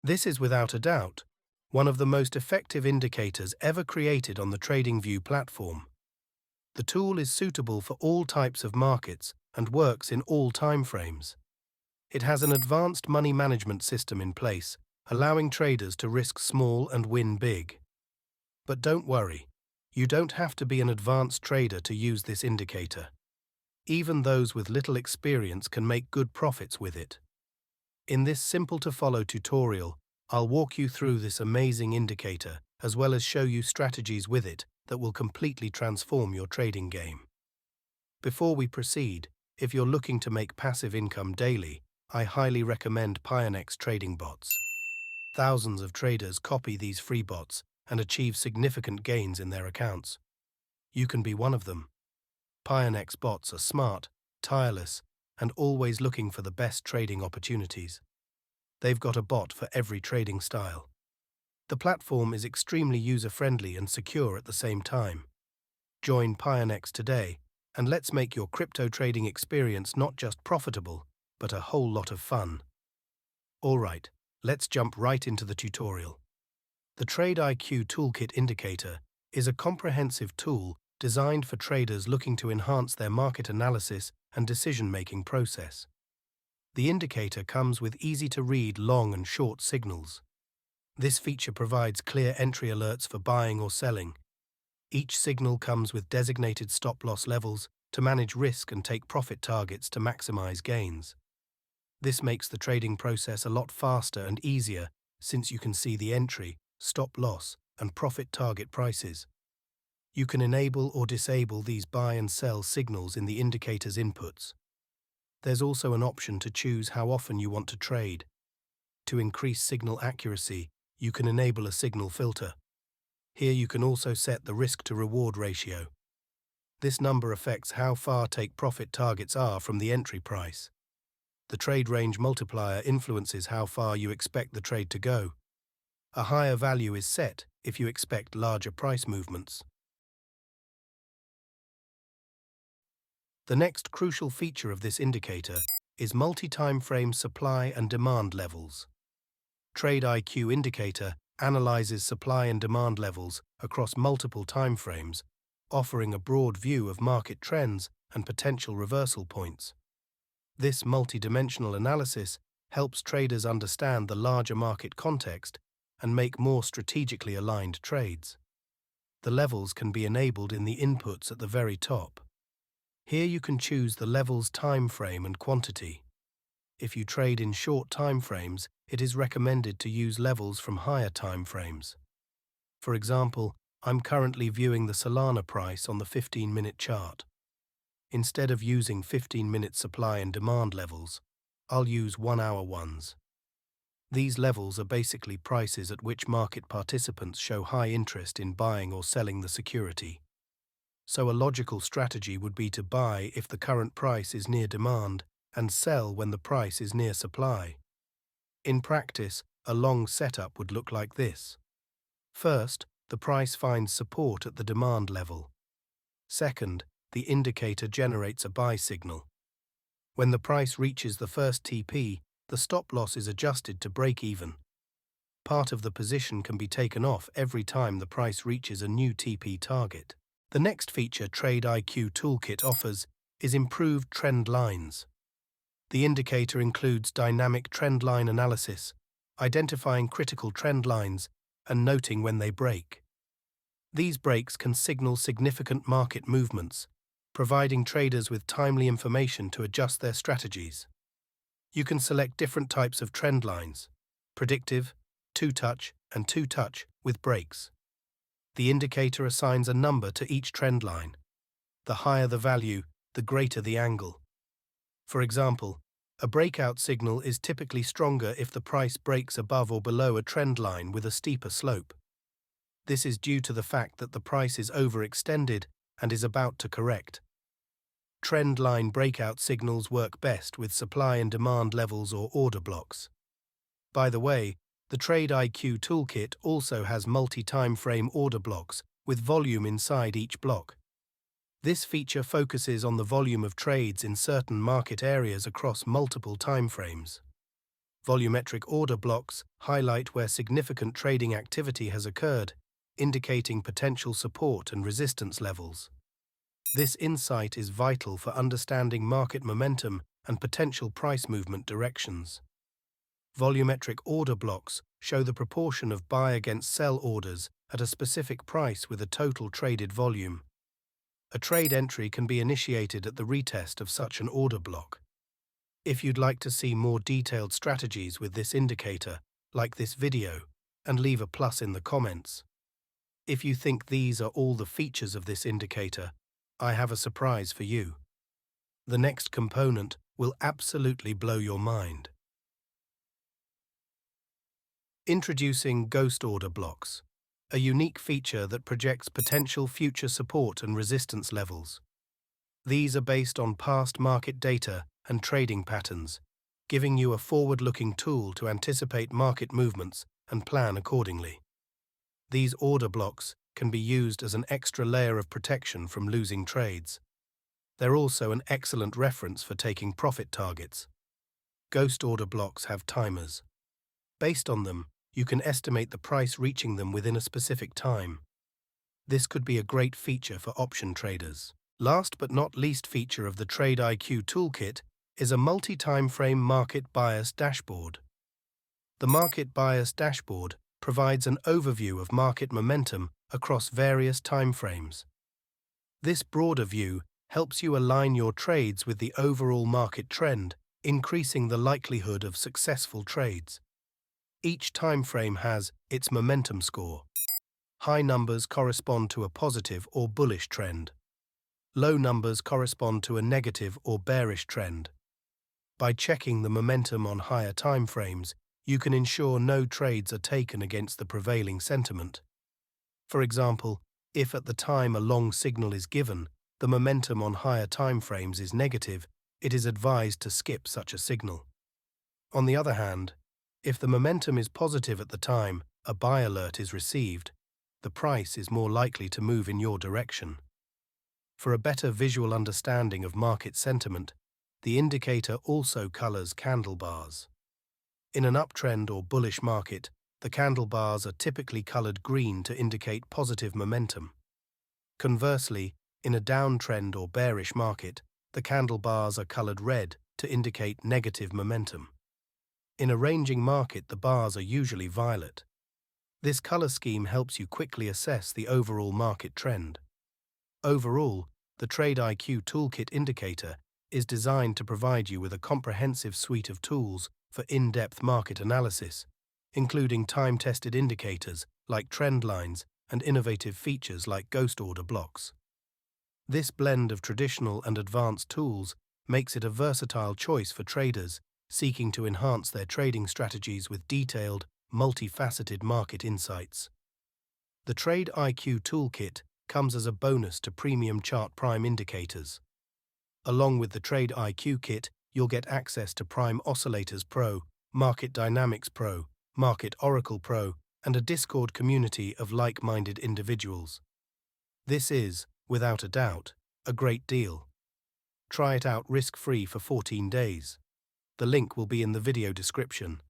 This is without a doubt one of the most effective indicators ever created on the TradingView platform. The tool is suitable for all types of markets and works in all time frames. It has an advanced money management system in place, allowing traders to risk small and win big. But don't worry, you don't have to be an advanced trader to use this indicator. Even those with little experience can make good profits with it. In this simple-to-follow tutorial, I'll walk you through this amazing indicator as well as show you strategies with it that will completely transform your trading game. Before we proceed, if you're looking to make passive income daily, I highly recommend Pionex trading bots. Thousands of traders copy these free bots and achieve significant gains in their accounts. You can be one of them. Pionex bots are smart, tireless, and always looking for the best trading opportunities. They've got a bot for every trading style. The platform is extremely user-friendly and secure at the same time. Join Pionex today, and let's make your crypto trading experience not just profitable, but a whole lot of fun. Alright, let's jump right into the tutorial. The TradeIQ Toolkit Indicator is a comprehensive tool designed for traders looking to enhance their market analysis and decision-making process. The indicator comes with easy-to-read long and short signals. This feature provides clear entry alerts for buying or selling. Each signal comes with designated stop-loss levels to manage risk and take profit targets to maximize gains. This makes the trading process a lot faster and easier since you can see the entry, stop-loss, and profit target prices. You can enable or disable these buy and sell signals in the indicator's inputs. There's also an option to choose how often you want to trade. To increase signal accuracy, you can enable a signal filter. Here you can also set the risk-to-reward ratio. This number affects how far take-profit targets are from the entry price. The trade range multiplier influences how far you expect the trade to go. A higher value is set if you expect larger price movements. The next crucial feature of this indicator is multi-timeframe supply and demand levels. TradeIQ Indicator analyzes supply and demand levels across multiple timeframes, offering a broad view of market trends and potential reversal points. This multi-dimensional analysis helps traders understand the larger market context and make more strategically aligned trades. The levels can be enabled in the inputs at the very top. Here you can choose the level's time frame and quantity. If you trade in short time frames, it is recommended to use levels from higher time frames. For example, I'm currently viewing the Solana price on the 15-minute chart. Instead of using 15-minute supply and demand levels, I'll use 1-hour ones. These levels are basically prices at which market participants show high interest in buying or selling the security. So a logical strategy would be to buy if the current price is near demand and sell when the price is near supply. In practice, a long setup would look like this. First, the price finds support at the demand level. Second, the indicator generates a buy signal. When the price reaches the first TP, the stop loss is adjusted to break even. Part of the position can be taken off every time the price reaches a new TP target. The next feature TradeIQ Toolkit offers is improved trend lines. The indicator includes dynamic trend line analysis, identifying critical trend lines and noting when they break. These breaks can signal significant market movements, providing traders with timely information to adjust their strategies. You can select different types of trend lines: predictive, two-touch, and two-touch with breaks. The indicator assigns a number to each trend line. The higher the value, the greater the angle. For example, a breakout signal is typically stronger if the price breaks above or below a trend line with a steeper slope. This is due to the fact that the price is overextended and is about to correct. Trend line breakout signals work best with supply and demand levels or order blocks. By the way, the TradeIQ Toolkit also has multi-timeframe order blocks with volume inside each block. This feature focuses on the volume of trades in certain market areas across multiple timeframes. Volumetric order blocks highlight where significant trading activity has occurred, indicating potential support and resistance levels. This insight is vital for understanding market momentum and potential price movement directions. Volumetric order blocks show the proportion of buy against sell orders at a specific price with a total traded volume. A trade entry can be initiated at the retest of such an order block. If you'd like to see more detailed strategies with this indicator, like this video, and leave a plus in the comments. If you think these are all the features of this indicator, I have a surprise for you. The next component will absolutely blow your mind. Introducing ghost order blocks, a unique feature that projects potential future support and resistance levels. These are based on past market data and trading patterns, giving you a forward-looking tool to anticipate market movements and plan accordingly. These order blocks can be used as an extra layer of protection from losing trades. They're also an excellent reference for taking profit targets. Ghost order blocks have timers. Based on them, you can estimate the price reaching them within a specific time. This could be a great feature for option traders. Last but not least feature of the TradeIQ toolkit is a multi-timeframe market bias dashboard. The market bias dashboard provides an overview of market momentum across various timeframes. This broader view helps you align your trades with the overall market trend, increasing the likelihood of successful trades. Each timeframe has its momentum score. High numbers correspond to a positive or bullish trend. Low numbers correspond to a negative or bearish trend. By checking the momentum on higher timeframes, you can ensure no trades are taken against the prevailing sentiment. For example, if at the time a long signal is given, the momentum on higher timeframes is negative, it is advised to skip such a signal. On the other hand, if the momentum is positive at the time a buy alert is received, the price is more likely to move in your direction. For a better visual understanding of market sentiment, the indicator also colors candle bars. In an uptrend or bullish market, the candle bars are typically colored green to indicate positive momentum. Conversely, in a downtrend or bearish market, the candle bars are colored red to indicate negative momentum. In a ranging market, the bars are usually violet. This color scheme helps you quickly assess the overall market trend. Overall, the TradeIQ Toolkit indicator is designed to provide you with a comprehensive suite of tools for in-depth market analysis, including time-tested indicators like trend lines and innovative features like ghost order blocks. This blend of traditional and advanced tools makes it a versatile choice for traders seeking to enhance their trading strategies with detailed, multifaceted market insights. The TradeIQ Toolkit comes as a bonus to Premium Chart Prime indicators. Along with the TradeIQ kit, you'll get access to Prime Oscillators Pro, Market Dynamics Pro, Market Oracle Pro, and a Discord community of like-minded individuals. This is, without a doubt, a great deal. Try it out risk-free for 14 days. The link will be in the video description.